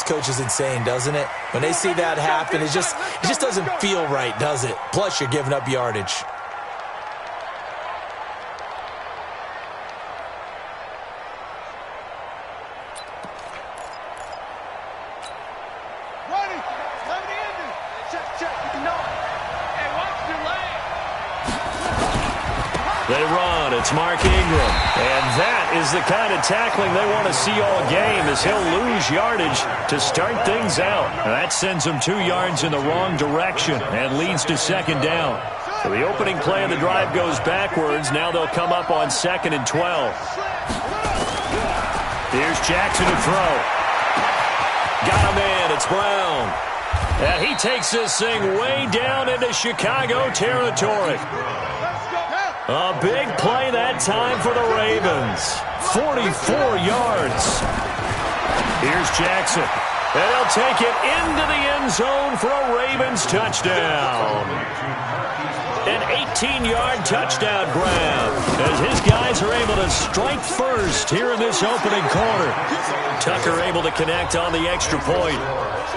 Coach is insane, doesn't it? When they see that happen, it just doesn't feel right, does it? Plus, you're giving up yardage. They run. It's Mark Ingram. And that is the kind of tackling they want to see all game, as he'll lose yardage to start things out. Now that sends him 2 yards in the wrong direction and leads to second down. So the opening play of the drive goes backwards. Now they'll come up on 2nd and 12. Here's Jackson to throw. Got him in. It's Brown. And he takes this thing way down into Chicago territory. A big play that time for the Ravens. 44 yards. Here's Jackson. And he'll take it into the end zone for a Ravens touchdown. An 18-yard touchdown grab as his guys are able to strike first here in this opening quarter. Tucker able to connect on the extra point.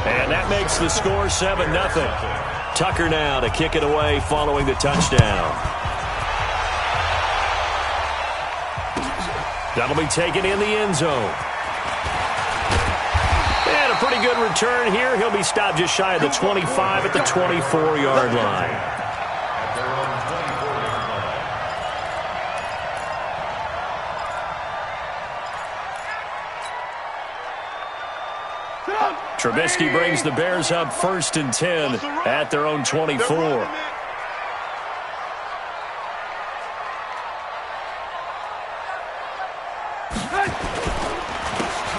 And that makes the score 7-0. Tucker now to kick it away following the touchdown. That'll be taken in the end zone. And a pretty good return here. He'll be stopped just shy of the 25 at the 24-yard line. Trubisky brings the Bears up 1st and 10 at their own 24.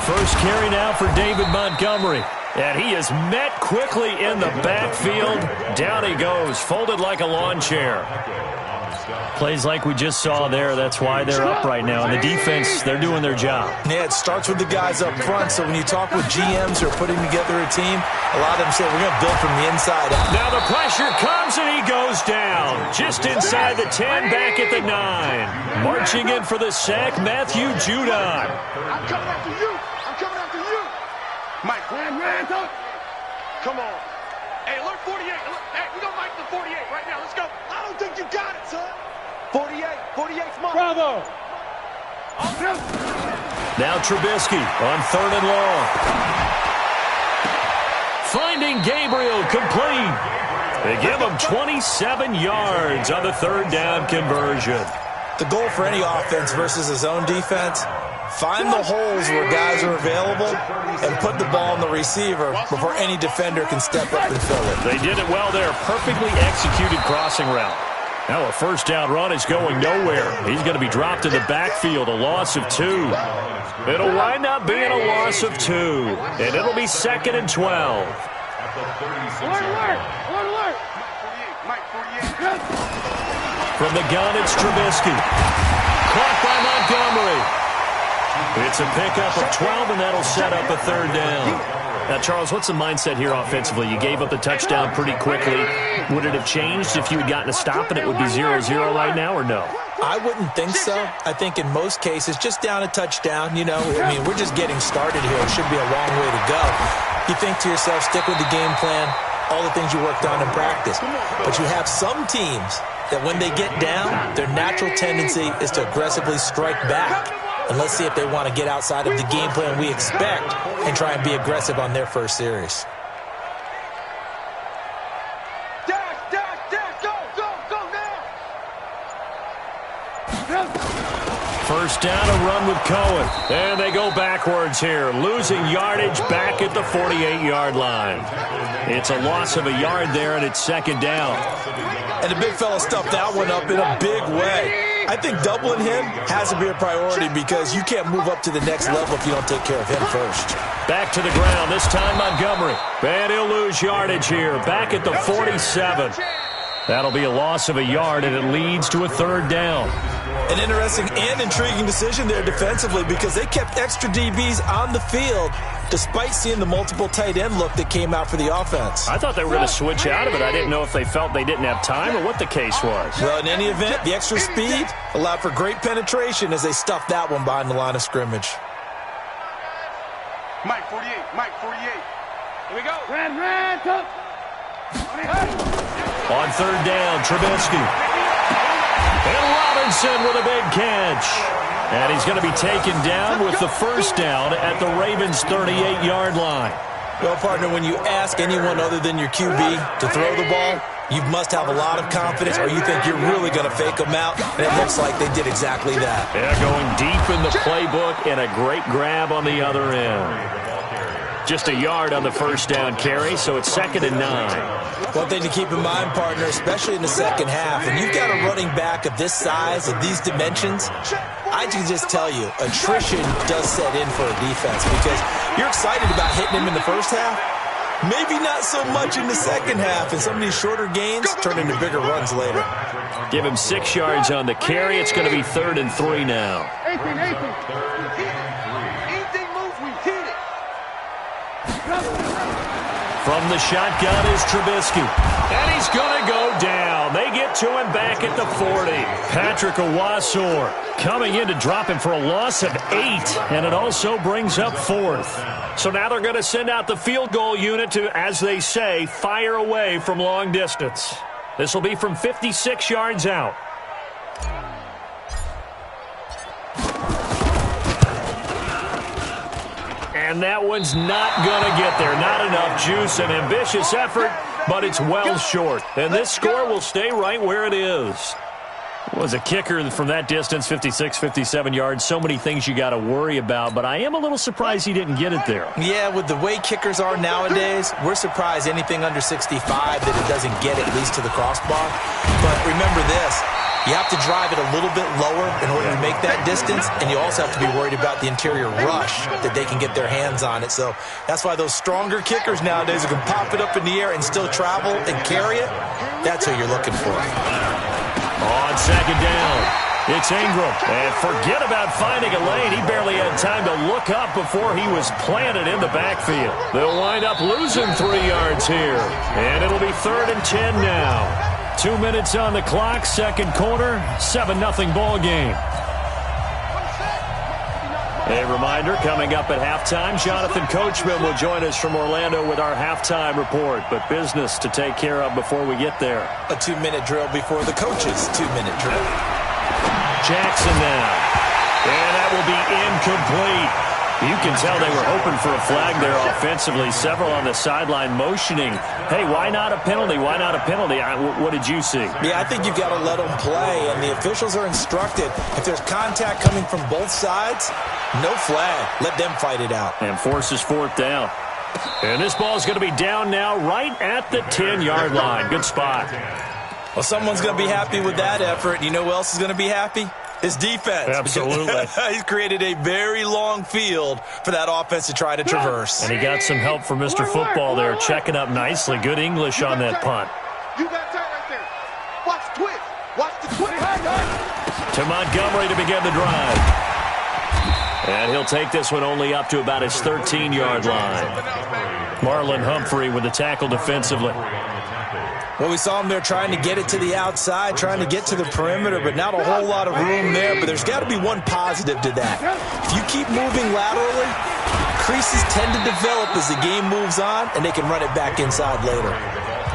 First carry now for David Montgomery. And he is met quickly in the backfield. Down he goes, folded like a lawn chair. Plays like we just saw there. That's why they're up right now. And the defense, they're doing their job. Yeah, it starts with the guys up front. So when you talk with GMs who are putting together a team, a lot of them say we're going to build from the inside out. Now the pressure comes and he goes down. Just inside the 10, back at the 9. Marching in for the sack, Matthew Judon. I'm coming after you. I'm coming after you. Mike, Randall. Come on. Hey, alert 48. Hey, we got Mike the 48 right now. Let's go. I don't think you got it, son. 48's mine. Bravo. Now Trubisky on 3rd and long. Finding Gabriel complete. They give him 27 yards on the 3rd down conversion. The goal for any offense versus his own defense, find the holes where guys are available and put the ball in the receiver before any defender can step up and fill it. They did it well there. Perfectly executed crossing route. Now a first down run is going nowhere. He's going to be dropped in the backfield, a loss of 2. It'll wind up being a loss of 2. And it'll be 2nd and 12. Alert. From the gun, it's Trubisky. Caught by Montgomery. It's a pickup of 12, and that'll set up a 3rd down. Now, Charles, what's the mindset here offensively? You gave up the touchdown pretty quickly. Would it have changed if you had gotten a stop and it would be 0-0 right now, or no? I wouldn't think so. I think in most cases, just down a touchdown, we're just getting started here. It should be a long way to go. You think to yourself, stick with the game plan, all the things you worked on in practice. But you have some teams that when they get down, their natural tendency is to aggressively strike back. And let's see if they want to get outside of the game plan we expect and try and be aggressive on their first series. Dash, go now. First down, a run with Cohen. And they go backwards here, losing yardage back at the 48-yard line. It's a loss of a yard there, and it's 2nd down. And the big fella stuffed that one up in a big way. I think doubling him has to be a priority because you can't move up to the next level if you don't take care of him first. Back to the ground, this time Montgomery. And he'll lose yardage here, back at the 47. That'll be a loss of a yard, and it leads to a 3rd down. An interesting and intriguing decision there defensively because they kept extra DBs on the field despite seeing the multiple tight end look that came out for the offense. I thought they were going to switch out of it. I didn't know if they felt they didn't have time or what the case was. Well, in any event, the extra speed allowed for great penetration as they stuffed that one behind the line of scrimmage. Mike 48. Here we go. On third down, Trubisky. And Robinson with a big catch. And he's going to be taken down with the first down at the Ravens' 38-yard line. Well, partner, when you ask anyone other than your QB to throw the ball, you must have a lot of confidence, or you think you're really going to fake them out, and it looks like they did exactly that. Yeah, going deep in the playbook and a great grab on the other end. Just a yard on the first down carry, so it's 2nd and 9. One thing to keep in mind, partner, especially in the second half, and you've got a running back of this size, of these dimensions, I can just tell you, attrition does set in for a defense because you're excited about hitting him in the first half. Maybe not so much in the second half, and some of these shorter gains turn into bigger runs later. Give him 6 yards on the carry. It's going to be 3rd and 3 now. Anything moves, we hit it. From the shotgun is Trubisky. And he's going to go down. They get to him back at the 40. Patrick Owasor coming in to drop him for a loss of 8. And it also brings up 4th. So now they're going to send out the field goal unit to, as they say, fire away from long distance. This will be from 56 yards out. And that one's not going to get there. Not enough juice. An ambitious effort, but it's well short. And this score will stay right where it is. Was a kicker from that distance, 56, 57 yards. So many things you got to worry about, but I am a little surprised he didn't get it there. Yeah, with the way kickers are nowadays, we're surprised anything under 65 that it doesn't get at least to the crossbar. But remember this, you have to drive it a little bit lower in order to make that distance, and you also have to be worried about the interior rush that they can get their hands on it. So that's why those stronger kickers nowadays who can pop it up in the air and still travel and carry it, that's who you're looking for. On 2nd down, it's Ingram. And forget about finding a lane. He barely had time to look up before he was planted in the backfield. They'll wind up losing 3 yards here. And it'll be 3rd and 10 now. 2 minutes on the clock, second quarter, 7-0 ball game. A reminder, coming up at halftime, Jonathan Coachman will join us from Orlando with our halftime report. But business to take care of before we get there. A 2-minute drill before the coach's 2-minute drill. Jackson now. And that will be incomplete. You can tell they were hoping for a flag there offensively. Several on the sideline motioning, hey, why not a penalty? Why not a penalty? What did you see? Yeah, I think you've got to let them play, and the officials are instructed. If there's contact coming from both sides, no flag. Let them fight it out. And forces 4th down. And this ball is going to be down now right at the 10-yard line. Good spot. Well, someone's going to be happy with that effort. You know who else is going to be happy? His defense. Absolutely. He's created a very long field for that offense to try to traverse. And he got some help from Mr. Football there, checking up nicely. Good English on that punt. You got tight right there. Watch the twist. Watch the twist. To Montgomery to begin the drive. And he'll take this one only up to about his 13-yard line. Marlon Humphrey with the tackle defensively. Well, we saw him there trying to get it to the outside, trying to get to the perimeter, but not a whole lot of room there. But there's got to be one positive to that. If you keep moving laterally, creases tend to develop as the game moves on, and they can run it back inside later.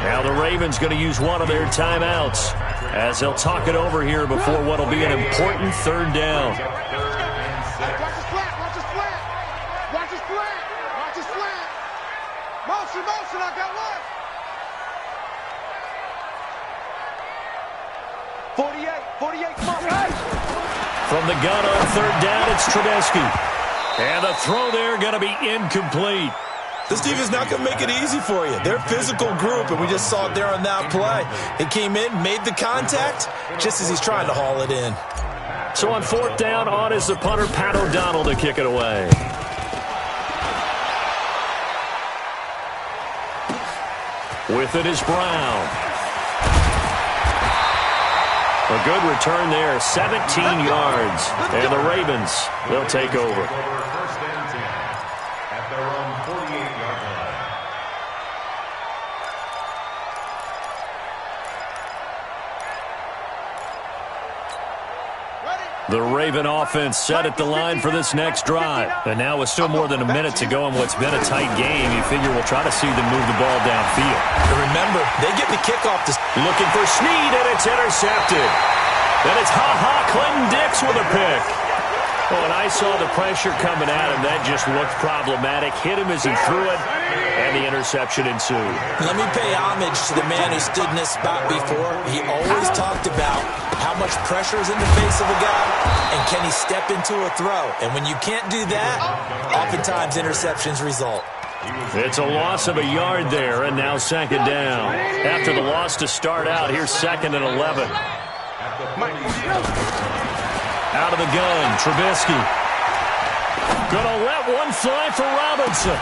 Now the Ravens going to use one of their timeouts as they'll talk it over here before what will be an important 3rd down. Watch his flat. Watch his flat. Watch his flat. Watch his flat. Motion, motion. I got one. 48, come on. From the gun on 3rd down, it's Trubisky. And the throw there going to be incomplete. This team is not going to make it easy for you. They're a physical group, and we just saw it there on that play. He came in, made the contact, just as he's trying to haul it in. So on 4th down, on is the punter, Pat O'Donnell, to kick it away. With it is Brown. A good return there, 17 yards. And the Ravens, they'll take over. The Raven offense set at the line for this next drive. And now with still more than a minute to go in what's been a tight game, you figure we'll try to see them move the ball downfield. And remember, they get the kickoff to... Looking for Snead, and it's intercepted. Then it's Clinton Dix with a pick. Oh, and I saw the pressure coming at him. That just looked problematic. Hit him as he threw it, and the interception ensued. Let me pay homage to the man who stood in this spot before. He always talked about how much pressure is in the face of a guy, and can he step into a throw. And when you can't do that, oftentimes interceptions result. It's a loss of a yard there, and now second down. After the loss to start out, here's 2nd and 11. Out of the gun, Trubisky. Gonna let one fly for Robinson.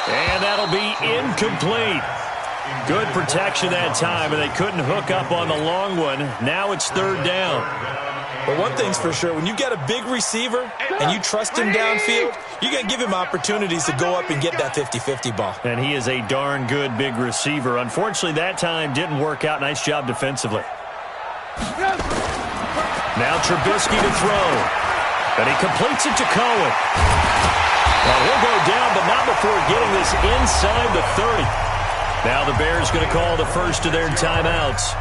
And that'll be incomplete. Good protection that time, and they couldn't hook up on the long one. Now it's 3rd down. But one thing's for sure, when you get a big receiver and you trust him downfield, you're going to give him opportunities to go up and get that 50-50 ball. And he is a darn good big receiver. Unfortunately, that time didn't work out. Nice job defensively. Now Trubisky to throw. And he completes it to Cohen. Well, he'll go down, but not before getting this inside the 30. Now the Bears going to call the first of their timeouts,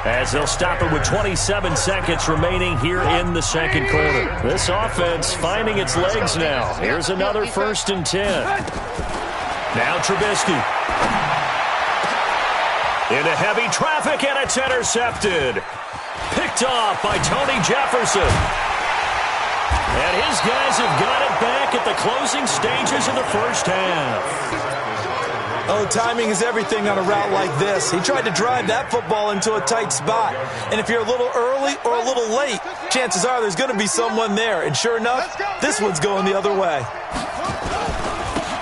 as they'll stop it with 27 seconds remaining here in the second quarter. This offense finding its legs now. Here's another 1st and 10. Now Trubisky. Into heavy traffic, and it's intercepted. Picked off by Tony Jefferson. And his guys have got it back at the closing stages of the first half. Oh, timing is everything on a route like this. He tried to drive that football into a tight spot. And if you're a little early or a little late, chances are there's going to be someone there. And sure enough, this one's going the other way.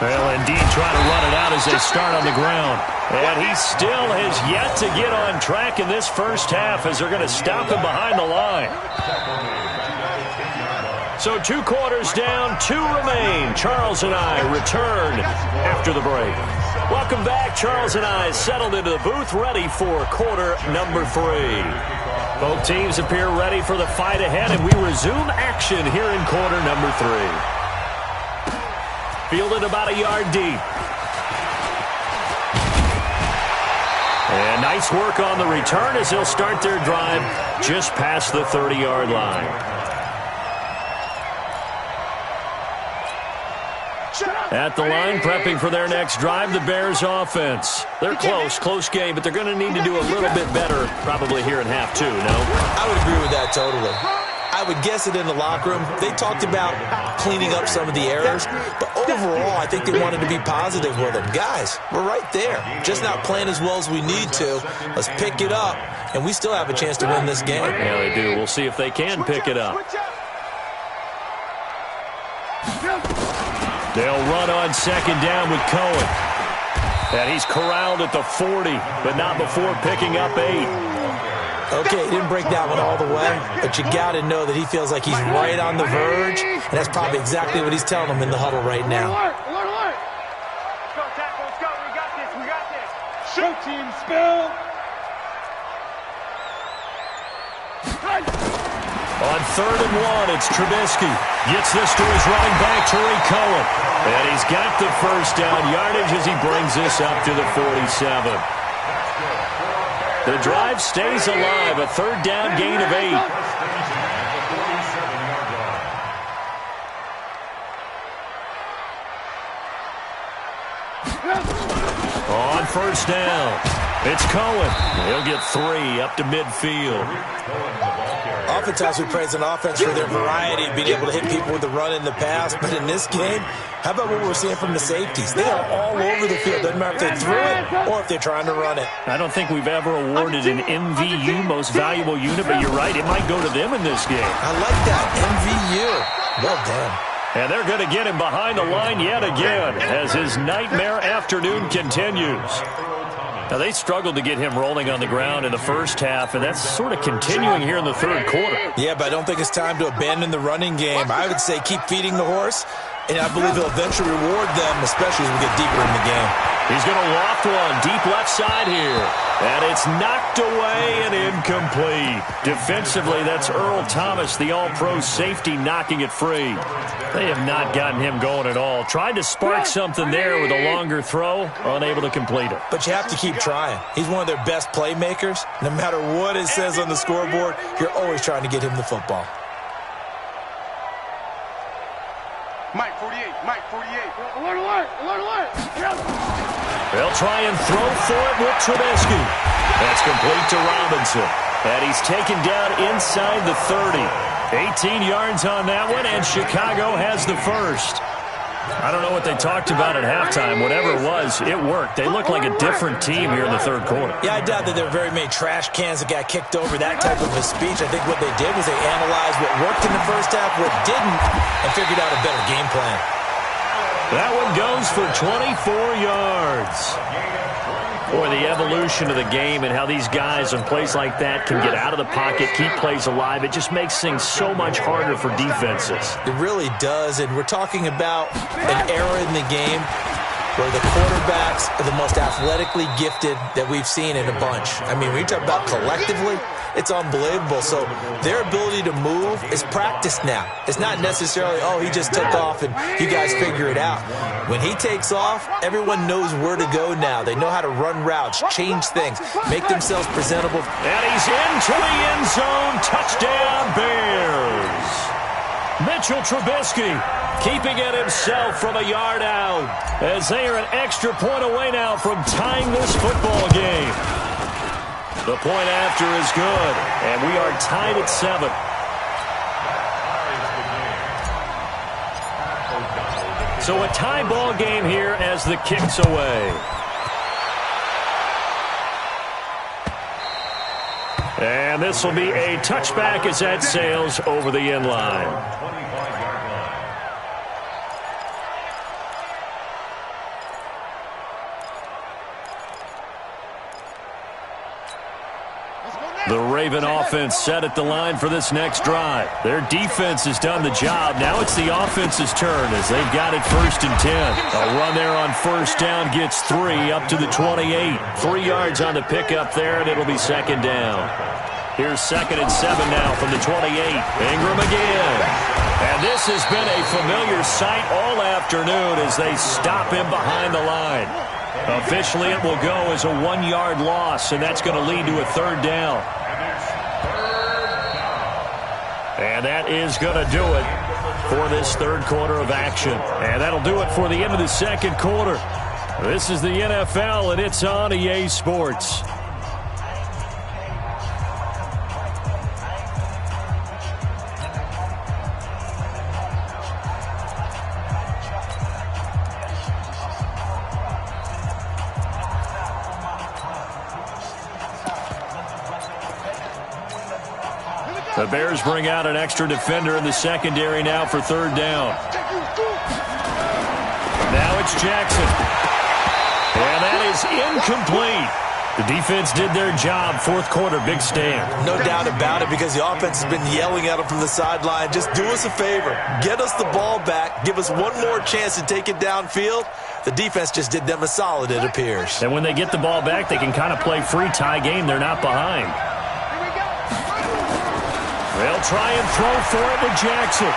Well, indeed, trying to run it out as they start on the ground. And he still has yet to get on track in this first half, as they're going to stop him behind the line. So 2 quarters down, 2 remain. Charles and I return after the break. Welcome back. Charles and I settled into the booth, ready for quarter number 3. Both teams appear ready for the fight ahead, and we resume action here in quarter number 3. Fielded about a yard deep. And nice work on the return as they'll start their drive just past the 30-yard line. At the line, prepping for their next drive, the Bears offense. They're close game, but they're going to need to do a little bit better probably here in half 2, no? I would agree with that totally. I would guess it in the locker room. They talked about cleaning up some of the errors, but overall, I think they wanted to be positive with them. Guys, we're right there. Just not playing as well as we need to. Let's pick it up, and we still have a chance to win this game. Yeah, they do. We'll see if they can pick it up. They'll run on second down with Cohen. And he's corralled at the 40, but not before picking up 8. Okay, he didn't break that one all the way, but you got to know that he feels like he's right on the verge, and that's probably exactly what he's telling them in the huddle right now. Alert! Let's go, tackle, let's go. We got this. Shoot, team, spill. On 3rd and 1, it's Trubisky. Gets this to his running back, Tariq Cohen. And he's got the first down yardage as he brings this up to the 47. The drive stays alive, a 3rd down gain of 8. On 1st down, it's Cohen. He'll get 3 up to midfield. Oftentimes we praise an offense for their variety of being able to hit people with the run in the pass, but in this game, how about what we're seeing from the safeties? They are all over the field. Doesn't matter if they threw it or if they're trying to run it. I don't think we've ever awarded an MVU, most valuable unit, but you're right, it might go to them in this game. I like that, MVU. Well done. And they're going to get him behind the line yet again as his nightmare afternoon continues. Now, they struggled to get him rolling on the ground in the first half, and that's sort of continuing here in the 3rd quarter. Yeah, but I don't think it's time to abandon the running game. I would say keep feeding the horse, and I believe he'll eventually reward them, especially as we get deeper in the game. He's going to loft one deep left side here. And it's knocked away and incomplete. Defensively, that's Earl Thomas, the all-pro safety, knocking it free. They have not gotten him going at all. Tried to spark something there with a longer throw, unable to complete it. But you have to keep trying. He's one of their best playmakers. No matter what it says on the scoreboard, you're always trying to get him the football. Mike 48, Mike 48. Alert, alert, alert, alert. They'll try and throw for it with Trubisky. That's complete to Robinson. And he's taken down inside the 30. 18 yards on that one, and Chicago has the first. I don't know what they talked about at halftime. Whatever it was, it worked. They look like a different team here in the third quarter. Yeah, I doubt that there were very many trash cans that got kicked over, that type of a speech. I think what they did was they analyzed what worked in the first half, what didn't, and figured out a better game plan. That one goes for 24 yards. Boy, the evolution of the game and how these guys on plays like that can get out of the pocket, keep plays alive, it just makes things so much harder for defenses. It really does, and we're talking about an era in the game where the quarterbacks are the most athletically gifted that we've seen in a bunch. I mean, when you talk about collectively, it's unbelievable. So their ability to move is practiced now. It's not necessarily, oh, he just took off and you guys figure it out. When he takes off, everyone knows where to go now. They know how to run routes, change things, make themselves presentable. And he's into the end zone. Touchdown, Bears. Mitchell Trubisky keeping it himself from a yard out, as they are an extra point away now from tying this football game. The point after is good, and we are tied at 7. So a tie ball game here as the kick's away. And this will be a touchback as that sails over the end line. The Raven offense set at the line for this next drive. Their defense has done the job. Now it's the offense's turn as they've got it 1st and 10. A run there on first down gets 3 up to the 28. 3 yards on the pickup there, and it'll be 2nd down. Here's 2nd and 7 now from the 28. Ingram again. And this has been a familiar sight all afternoon as they stop him behind the line. Officially, it will go as a 1-yard loss, and that's going to lead to a 3rd down. And that is going to do it for this third quarter of action. And that'll do it for the end of the second quarter. This is the NFL, and it's on EA Sports. The Bears bring out an extra defender in the secondary now for 3rd down. Now it's Jackson. And that is incomplete. The defense did their job. 4th quarter, big stand. No doubt about it, because the offense has been yelling at them from the sideline. Just do us a favor. Get us the ball back. Give us one more chance to take it downfield. The defense just did them a solid, it appears. And when they get the ball back, they can kind of play free tie game. They're not behind. They'll try and throw for it with Jackson.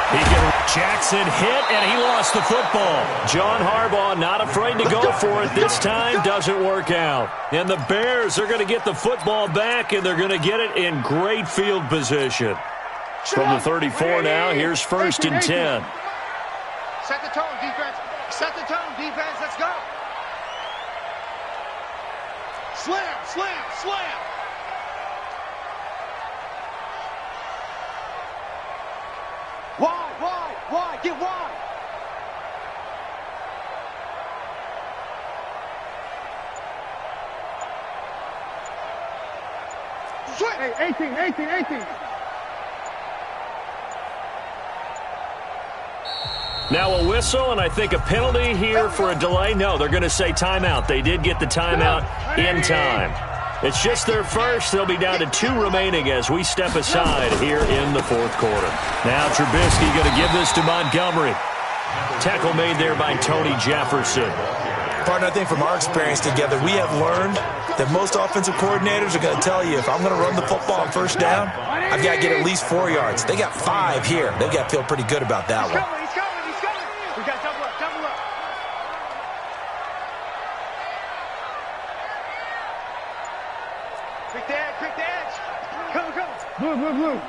Jackson hit, and he lost the football. John Harbaugh not afraid to go for it this time. Doesn't work out. And the Bears are going to get the football back, and they're going to get it in great field position. From the 34 now, here's 1st and 10. Set the tone, defense. Set the tone, defense. Let's go. Slam, slam, slam. Wide, get wide. Hey, 18. Now a whistle, and I think a penalty here for a delay. No, they're going to say timeout. They did get the timeout in time. It's just their first. They'll be down to 2 remaining as we step aside here in the 4th quarter. Now Trubisky going to give this to Montgomery. Tackle made there by Tony Jefferson. Partner, I think from our experience together, we have learned that most offensive coordinators are going to tell you, if I'm going to run the football on first down, I've got to get at least 4 yards. They got 5 here. They've got to feel pretty good about that one. He's coming. We got double up. Quick the edge. Come. Blue.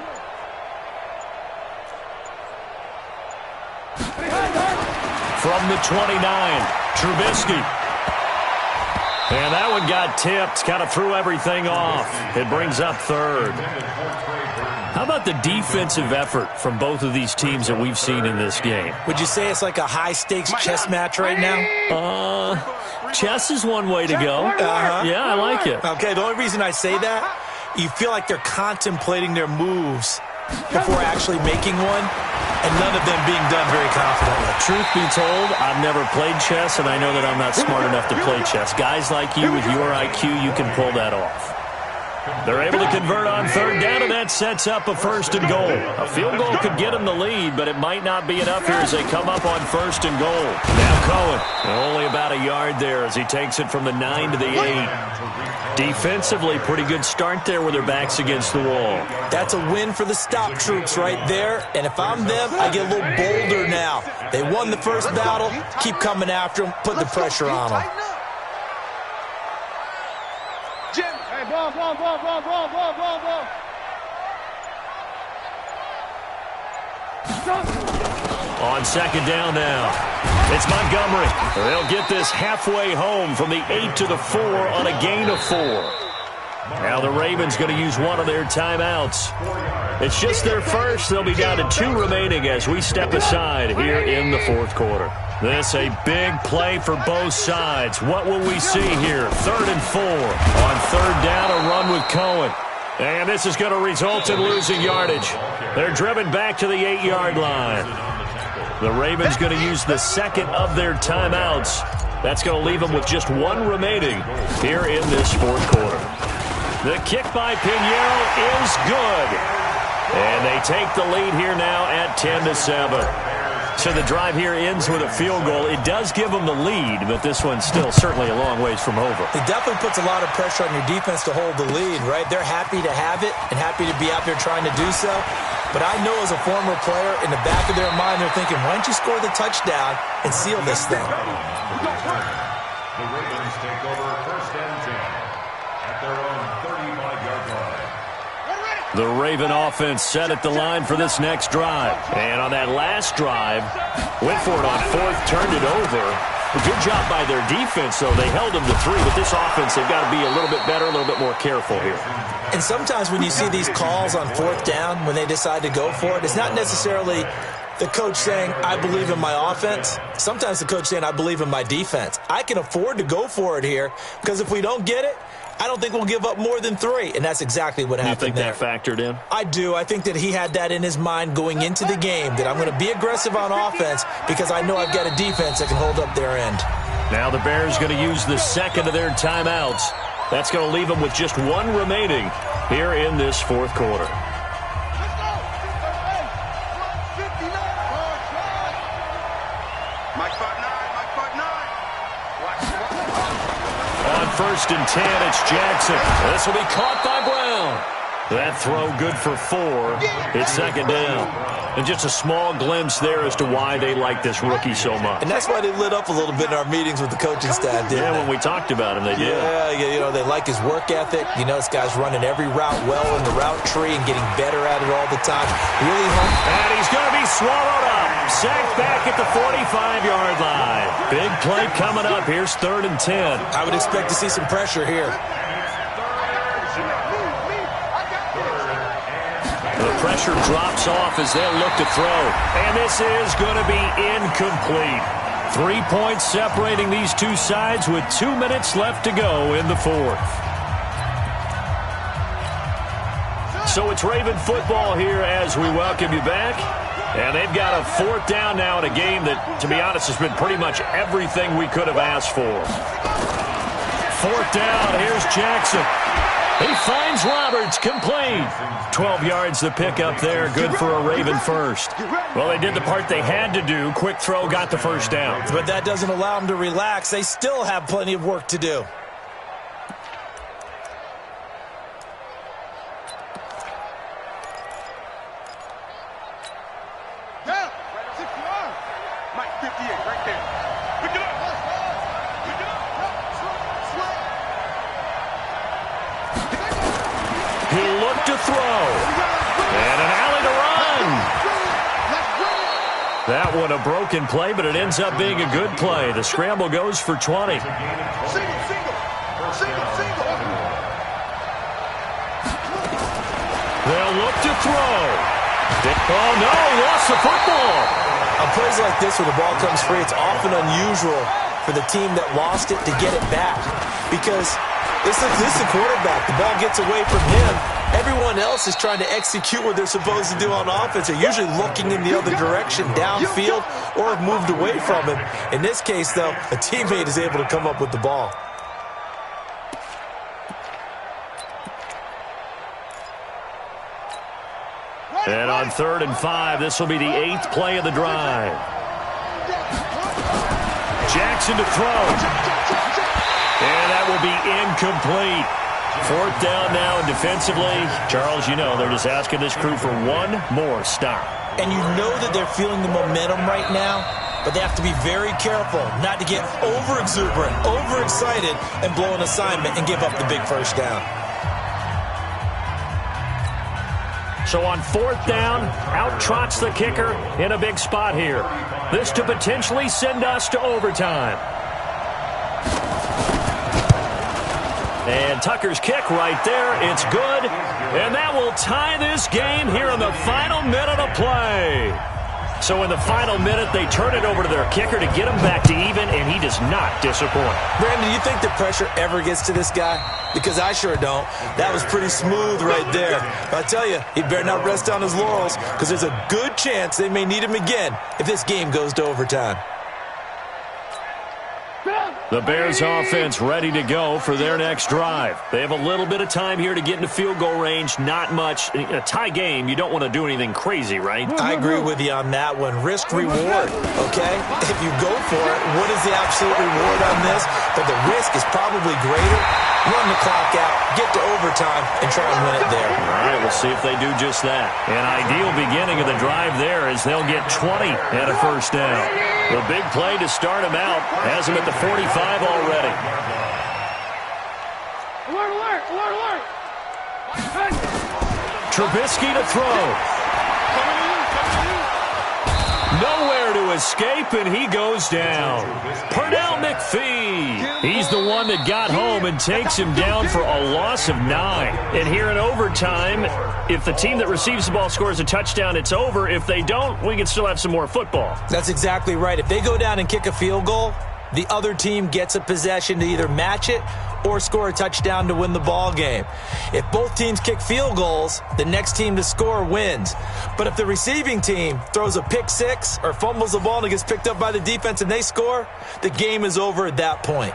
From the 29, Trubisky. And that one got tipped, kind of threw everything off. It brings up third. How about the defensive effort from both of these teams that we've seen in this game? Would you say it's like a high-stakes chess match right now? Chess is one way to go. Yeah, I like it. Okay, the only reason I say that, you feel like they're contemplating their moves before actually making one, and none of them being done very confidently. Truth be told, I've never played chess, and I know that I'm not smart enough to play chess. Guys like you with your IQ, you can pull that off. They're able to convert on third down, and that sets up a 1st and goal. A field goal could get them the lead, but it might not be enough here as they come up on 1st and goal. Now Cohen, only about a yard there as he takes it from the 9 to the 8. Defensively, pretty good start there with their backs against the wall. That's a win for the stop troops right there, and if I'm them, I get a little bolder now. They won the first battle, keep coming after them, put the pressure on them. Jim. Hey, ball. On second down now, it's Montgomery. They'll get this halfway home from the 8 to the 4 on a gain of 4. Now the Ravens going to use one of their timeouts. It's just their first. They'll be down to 2 remaining as we step aside here in the 4th quarter. This a big play for both sides. What will we see here? 3rd and 4. On third down, a run with Cohen. And this is going to result in losing yardage. They're driven back to the 8-yard line. The Ravens going to use the second of their timeouts. That's going to leave them with just 1 remaining here in this 4th quarter. The kick by Pinheiro is good. And they take the lead here now at 10-7. So the drive here ends with a field goal. It does give them the lead, but this one's still certainly a long ways from over. It definitely puts a lot of pressure on your defense to hold the lead, right? They're happy to have it and happy to be out there trying to do so. But I know as a former player, in the back of their mind, they're thinking, why don't you score the touchdown and seal this thing? The Ravens take over 1st and 10 at their own 35-yard line. The Raven offense set at the line for this next drive. And on that last drive, went for it on 4th, turned it over. A good job by their defense, though. They held them to 3. But this offense, they've got to be a little bit better, a little bit more careful here. And sometimes when you see these calls on 4th down, when they decide to go for it, it's not necessarily the coach saying, I believe in my offense. Sometimes the coach saying, I believe in my defense. I can afford to go for it here because if we don't get it, I don't think we'll give up more than 3, and that's exactly what happened there. You think that factored in? I do. I think that he had that in his mind going into the game, that I'm going to be aggressive on offense because I know I've got a defense that can hold up their end. Now the Bears going to use the second of their timeouts. That's going to leave them with just 1 remaining here in this 4th quarter. On 1st and 10, it's Jackson. This will be caught by Brown. That throw good for 4. It's second down. And just a small glimpse there as to why they like this rookie so much. And that's why they lit up a little bit in our meetings with the coaching staff, didn't they? When we talked about him, they did. Yeah, you know, they like his work ethic. You know, this guy's running every route well in the route tree and getting better at it all the time. Really And he's going to be swallowed up. Sacked back at the 45-yard line. Big play coming up. Here's 3rd and 10. I would expect to see some pressure here. The pressure drops off as they'll look to throw. And this is going to be incomplete. 3 points separating these two sides with 2 minutes left to go in the 4th. So it's Raven football here as we welcome you back. And they've got a 4th down now in a game that, to be honest, has been pretty much everything we could have asked for. 4th down, here's Jackson. He finds Roberts, complete. 12 yards to pick up there, good for a Raven first. Well, they did the part they had to do. Quick throw, got the first down. But that doesn't allow them to relax. They still have plenty of work to do. To throw. And an alley to run. That one a broken play, but it ends up being a good play. The scramble goes for 20. Single. They'll look to throw. Oh, no, lost the football. On plays like this where the ball comes free, it's often unusual for the team that lost it to get it back. Because this is the quarterback. The ball gets away from him. Everyone else is trying to execute what they're supposed to do on offense. They're usually looking in the other direction, downfield, or have moved away from him. In this case, though, a teammate is able to come up with the ball. And on 3rd and 5, this will be the 8th play of the drive. Jackson to throw. And that will be incomplete. 4th down now, and defensively, Charles, you know, they're just asking this crew for one more stop. And you know that they're feeling the momentum right now, but they have to be very careful not to get over-exuberant, overexcited, and blow an assignment and give up the big first down. So on 4th down, out trots the kicker in a big spot here. This to potentially send us to overtime. And Tucker's kick right there. It's good. And that will tie this game here in the final minute of play. So in the final minute, they turn it over to their kicker to get him back to even, and he does not disappoint. Brandon, do you think the pressure ever gets to this guy? Because I sure don't. That was pretty smooth right there. But I tell you, he better not rest on his laurels, because there's a good chance they may need him again if this game goes to overtime. The Bears offense ready to go for their next drive. They have a little bit of time here to get into field goal range. Not much. In a tie game, you don't want to do anything crazy, right? I agree with you on that one. Risk reward, okay? If you go for it, what is the absolute reward on this? But the risk is probably greater. Run the clock out, get to overtime, and try and win it there. All right, we'll see if they do just that. An ideal beginning of the drive there as they'll get 20 and a first down. The big play to start him out has him at the 45 already. Alert! Trubisky to throw. Nowhere to escape, and he goes down. Pernell McPhee. He's the one that got home and takes him down for a loss of 9. And here in overtime, if the team that receives the ball scores a touchdown, it's over. If they don't, we can still have some more football. That's exactly right. If they go down and kick a field goal, the other team gets a possession to either match it or score a touchdown to win the ball game. If both teams kick field goals, the next team to score wins. But if the receiving team throws a pick six or fumbles the ball and it gets picked up by the defense and they score, the game is over at that point.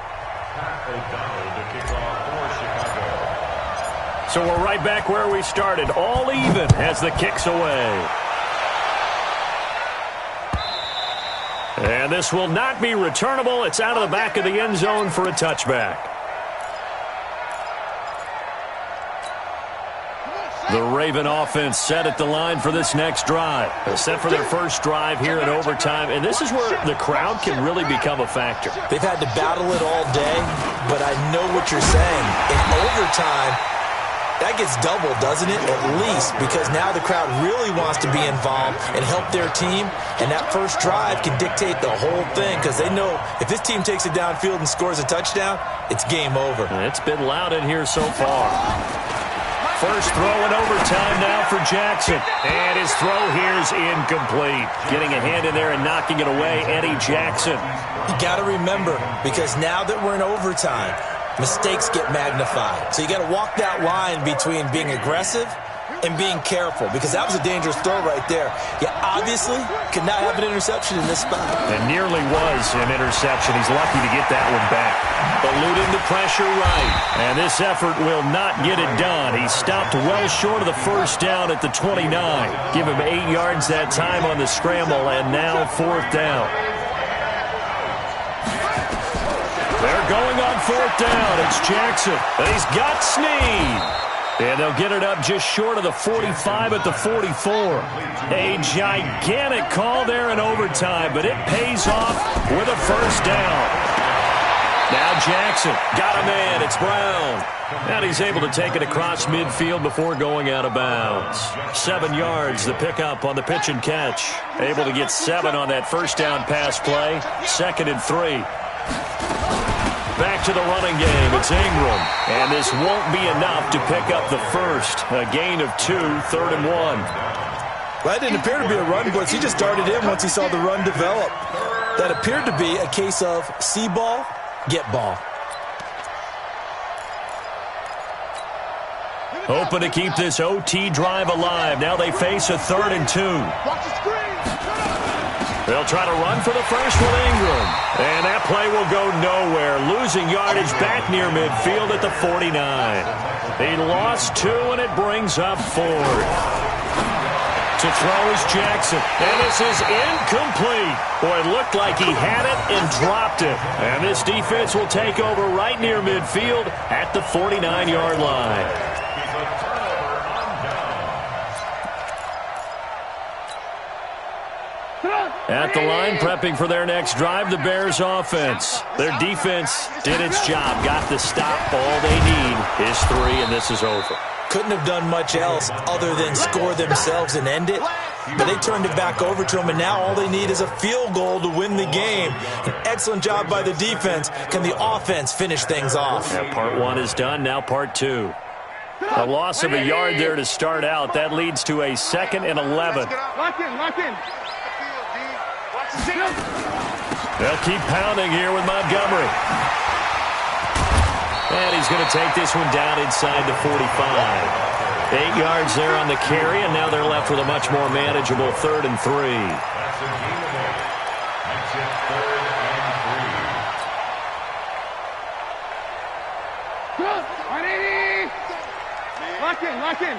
So we're right back where we started, all even as the kick's away. And this will not be returnable. It's out of the back of the end zone for a touchback. The Raven offense set at the line for this next drive. They're set for their first drive here in overtime, and this is where the crowd can really become a factor. They've had to battle it all day, but I know what you're saying. In overtime, that gets doubled, doesn't it? At least, because now the crowd really wants to be involved and help their team, and that first drive can dictate the whole thing because they know if this team takes it downfield and scores a touchdown, it's game over. It's been loud in here so far. First throw in overtime now for Jackson. And his throw here is incomplete. Getting a hand in there and knocking it away, Eddie Jackson. You got to remember, because now that we're in overtime, mistakes get magnified. So you got to walk that line between being aggressive and being careful, because that was a dangerous throw right there. You obviously could not have an interception in this spot. And nearly was an interception. He's lucky to get that one back. Eluding the pressure right. And this effort will not get it done. He stopped well short of the first down at the 29. Give him 8 yards that time on the scramble, and now 4th down. They're going on 4th down. It's Jackson. And he's got Snead. And they'll get it up just short of the 45 at the 44. A gigantic call there in overtime, but it pays off with a first down. Now Jackson got a man. It's Brown. And he's able to take it across midfield before going out of bounds. 7 yards, the pickup on the pitch and catch. Able to get 7 on that first down pass play. 2nd and 3. Back to the running game. It's Ingram. And this won't be enough to pick up the first. A gain of 2, 3rd and 1. Well, that didn't appear to be a run blitz. He just darted in once he saw the run develop. That appeared to be a case of see ball, get ball. Hoping to keep this OT drive alive. Now they face a 3rd and 2. Watch the screen. They'll try to run for the first with Ingram. And that play will go nowhere. Losing yardage back near midfield at the 49. He lost 2, and it brings up 4th. To throw is Jackson. And this is incomplete. Boy, it looked like he had it and dropped it. And this defense will take over right near midfield at the 49-yard line. At the line, prepping for their next drive, the Bears offense. Their defense did its job, got the stop. All they need is 3, and this is over. Couldn't have done much else other than score themselves and end it. But they turned it back over to them, and now all they need is a field goal to win the game. An excellent job by the defense. Can the offense finish things off? Yeah, part 1 is done, now part 2. A loss of a yard there to start out. That leads to a 2nd and 11. Lock in, lock in. They'll keep pounding here with Montgomery. And he's going to take this one down inside the 45. 8 yards there on the carry, and now they're left with a much more manageable 3rd and 3. That's a gainable. Makes it 3rd and 3. Lock in, lock in.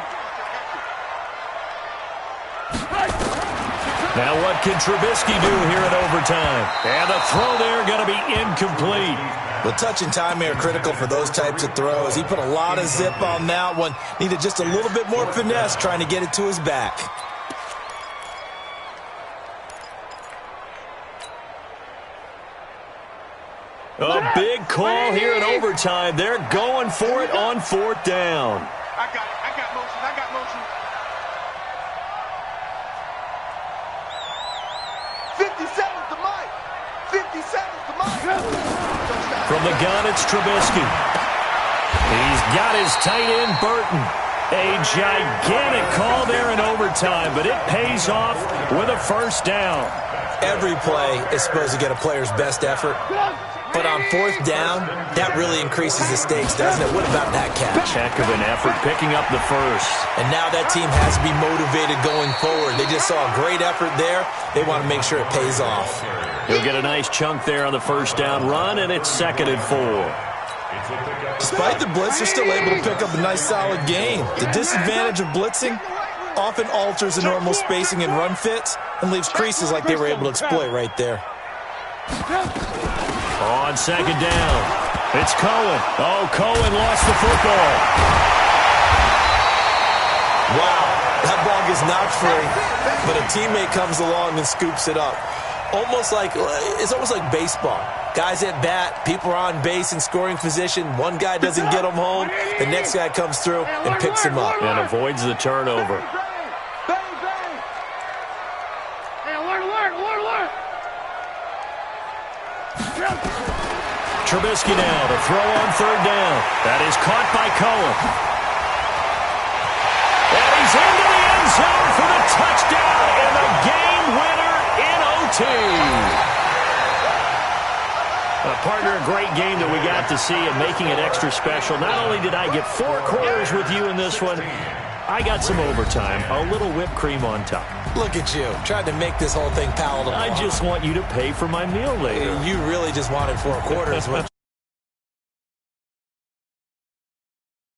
Now what can Trubisky do here in overtime? And the throw there going to be incomplete. Well, touch and time are critical for those types of throws. He put a lot of zip on that one. Needed just a little bit more finesse trying to get it to his back. A big call here in overtime. They're going for it on 4th down. I got it. I got motion. I got motion. 57's the mic. 57's the mic. From the gun, it's Trubisky. He's got his tight end, Burton. A gigantic call there in overtime, but it pays off with a first down. Every play is supposed to get a player's best effort. But on 4th down, that really increases the stakes, doesn't it? What about that catch? Heck of an effort, picking up the first. And now that team has to be motivated going forward. They just saw a great effort there. They want to make sure it pays off. He'll get a nice chunk there on the first down run, and it's 2nd and 4. Despite the blitz, they're still able to pick up a nice solid gain. The disadvantage of blitzing often alters the normal spacing and run fits and leaves creases like they were able to exploit right there. On 2nd down, it's Cohen. Oh, Cohen lost the football. Wow, that ball gets knocked free, but a teammate comes along and scoops it up. It's almost like baseball. Guys at bat, people are on base in scoring position. One guy doesn't get him home. The next guy comes through and picks him up. And avoids the turnover. Trubisky now to throw on 3rd down. That is caught by Cohen. And he's into the end zone for the touchdown and the game winner in OT. Partner, a great game that we got to see and making it extra special. Not only did I get 4 quarters with you in this one, I got some overtime, a little whipped cream on top. Look at you, trying to make this whole thing palatable. I just want you to pay for my meal later. You really just wanted 4 quarters, what